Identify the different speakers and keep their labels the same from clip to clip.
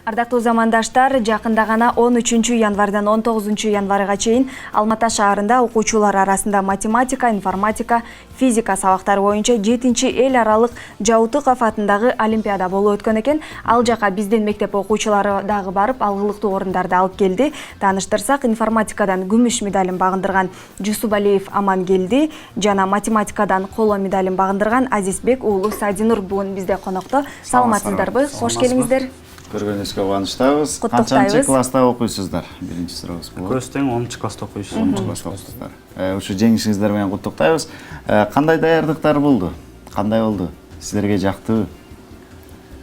Speaker 1: Ардактуу замандаштар, жакында гана 13 январдан 19 январга чейин Алматы шаарында окуучулар арасында математика, информатика, физика сабактары боюнча 7-чи эл аралык Жаутыков атындагы олимпиада болуп өткөн экен. Ал жака биздин мектеп окуучулары дагы барып, алгылыктуу орундарды алып келди. Тааныштырсак, информатикадан күмүш медалын багындырган Жусубалиев Аман келди, жана математикадан коло медалын багындырган Азизбек уулу Садинур бүгүн бизде конокто. Саламатсыздарбы? Кош келиңиздер.
Speaker 2: Көргөнүзгө кубанычтабыз. Канчанчы класста окуйсуздар? Биринчи сурообуз бул.
Speaker 3: Көстең 10 класста окуйсуз.
Speaker 2: 10 класста окуйсуздар. Ушу жеңишиңиздер менен куттуктайбыз. Кандай даярдыктар болду? Кандай болду? Сиздерге жактыбы?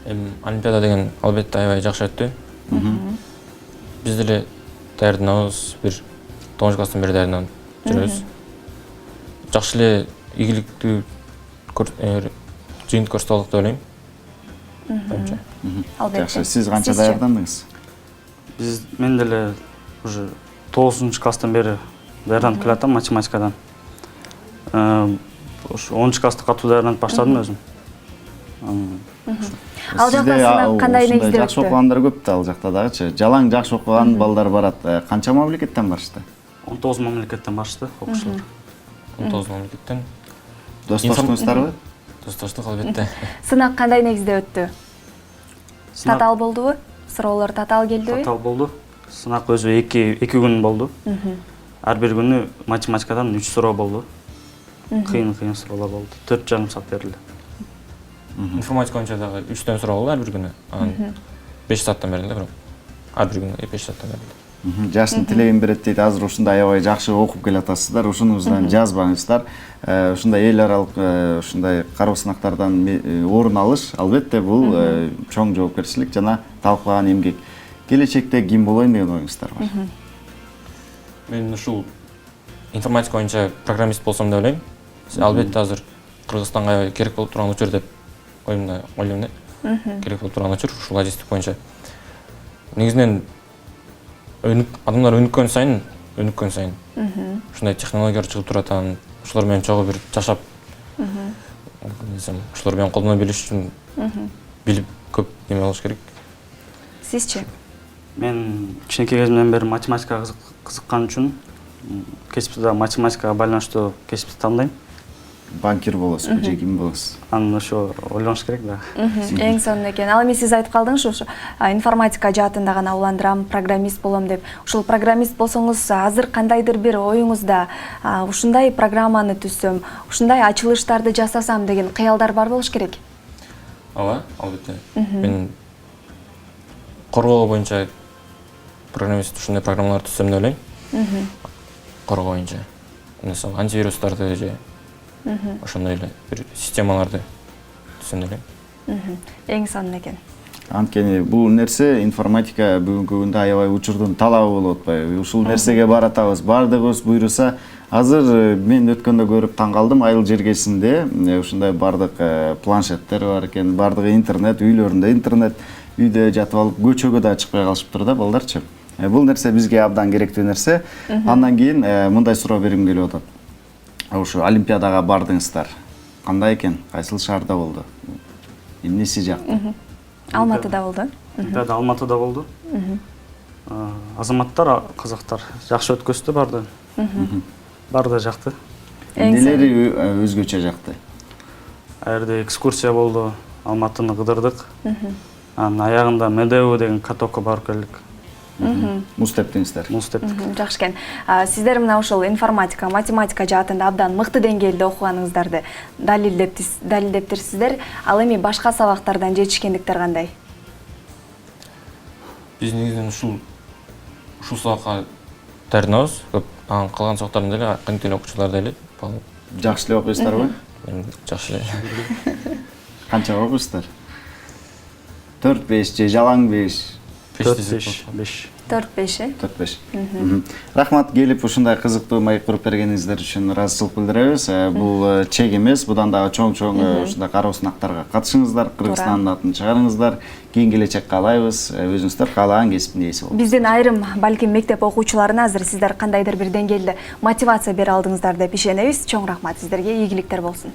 Speaker 4: Олимпиада деген албетте аябай жакшы өттү. Биз деле даярданабыз, бир 9 класстан бери даярданып жүрөбүз. Жакшы эле ийгиликтүү жыйынтык көрсөтөлүк деп ойлойм.
Speaker 2: Жакшы, сиз канча даярдандыңыз?
Speaker 3: Мен деле уже 9 класстан бери даярданып келатам математикадан. Ошо 10 класста катуу даярданып баштадым өзүм.
Speaker 1: Ал жакта кандай негизде өттү?
Speaker 2: Жакшы окугандар көп да ал жакта дагычы. Жалаң жакшы окуган балдар барат. Канча мамлекеттен барышты?
Speaker 3: 19 мамлекеттен барышты окуучулар.
Speaker 4: 19 мамлекеттен.
Speaker 2: Достоштуңуздарбы?
Speaker 4: Достоштук албетте.
Speaker 1: Сынак кандай негизде өттү? Татаал болдубу? Суроолор татаал келдиби?
Speaker 3: Татаал болду. Сынак өзү 2 күн болду. Ар бир күнү математикадан 3 суроо болду. Кыйын суроолор болду. 4,5 саат берилди.
Speaker 4: Информатика боюнча дагы 3 суроо болду ар бир күнү. Анан 5 сааттан берилди, бирок ар бир күнү 5 сааттан берилди.
Speaker 2: Жаштын тилегин берет дейт. Азыр ушундай аябай жакшы окуп келатасыздар. Ушунуздан жазбаңыздар. Ушундай эл аралык ушундай кароо сынактардан орун алыш албетте бул чоң жоопкерчилик жана талкуулаган эмгек. Келечекте ким болоюн деген оюңуздар бар?
Speaker 4: Мен ушул информатика боюнча программист болсом деп ойлойм. Албетте азыр Кыргызстанга керек болуп турган учур деп ойлойм да. Керек болуп турган учур ушул логистика боюнча. Негизинен адамдар өнүккөн сайын ушундай технологиялар чыгып турат, анан ушулар менен чогуу бир жашап, ушулар менен колдоно билиш үчүн билип көп неме болуш керек.
Speaker 1: Сизчи?
Speaker 3: Мен кичинекей кезимден бери математикага кызыккан үчүн кесипте математикага байланыштуу кесипти тандайм.
Speaker 2: Банкир болосузбу же ким болосуз?
Speaker 3: Анын ошо ойлонуш керек да.
Speaker 1: Эң сонун экен. Ал эми сиз айтып калдыңыз ушу информатика жаатында гана уландырам, программист болом деп. Ушул программист болсоңуз, азыр кандайдыр бир оюңузда ушундай программаны түзсөм, ушундай ачылыштарды жасасам деген кыялдар бар болуш керек.
Speaker 4: Ооба, албетте. Мен коргоо боюнча программист ушундай программалар түзсөм деп ойлойм. Коргоо боюнча. Мисалы, антивирустарды же ошондой эле бир системаларды түзсөм деп ойлойм.
Speaker 1: Эң сонун экен.
Speaker 2: Анткени бул нерсе информатика бүгүнкү күндө аябай учурдун талабы болуп атпайбы? Ушул нерсеге баратабыз, бардыгыбыз буйруса. Азыр мен өткөндө көрүп таң калдым, Айыл жергесинде ушундай бардык планшеттер бар экен, бардыгы интернет, үйлөрүндө интернет, үйдө жатып алып көчөгө да чыкпай калышыптыр да балдарчы. Бул нерсе бизге абдан керектүү нерсе. Андан кийин мындай суроо бергим келип атат. Ушу олимпиадага бардыңыздар. Кандай экен? Кайсыл шаарда болду? Эмнеси жакты?
Speaker 1: Алматыда болду.
Speaker 3: Олимпиада Алматыда болду. Азаматтар, казактар жакшы өткөздү барды. Барды жакты.
Speaker 2: Эмнелери өзгөчө жакты?
Speaker 3: Жерде экскурсия болду. Алматыны кыдырдык. Анын аягында Медеу деген катокко барып келдик.
Speaker 2: Муз тептиңиздер.
Speaker 3: Муз тептик.
Speaker 1: Жакшы экен. Сиздер мына ушул информатика, математика жаатында абдан мыкты деңгээлде окуганыңыздарды далилдептирсиздер. Ал эми башка сабактардан жетишкендиктер кандай?
Speaker 4: Биз негизинен ушул сабакка даярданабыз. Көп калган сабактардын деле кантип окуучулар деле.
Speaker 2: Жакшы эле окуйсуздарбы?
Speaker 4: Жакшы эле.
Speaker 2: Канча окуйсуздар? 4-5 же жалаң 5?
Speaker 3: 4-5.
Speaker 1: 4-5.
Speaker 2: Рахмат, келип ушундай кызыктуу маек куруп бергениңиздер үчүн ыраазычылык билдиребиз. Бул чек эмес, будан дагы чоң ушундай кароо сынактарга катышыңыздар, Кыргызстандын атын чыгарыңыздар. Кийин келечек каалайбыз, өзүңүздөр каалаган кесиптин ээси болуңуздар.
Speaker 1: Биздин айрым балким мектеп окуучуларына азыр сиздер кандайдыр бир деңгээлде мотивация бере алдыңыздар деп ишенебиз. Чоң рахмат сиздерге, ийгиликтер болсун.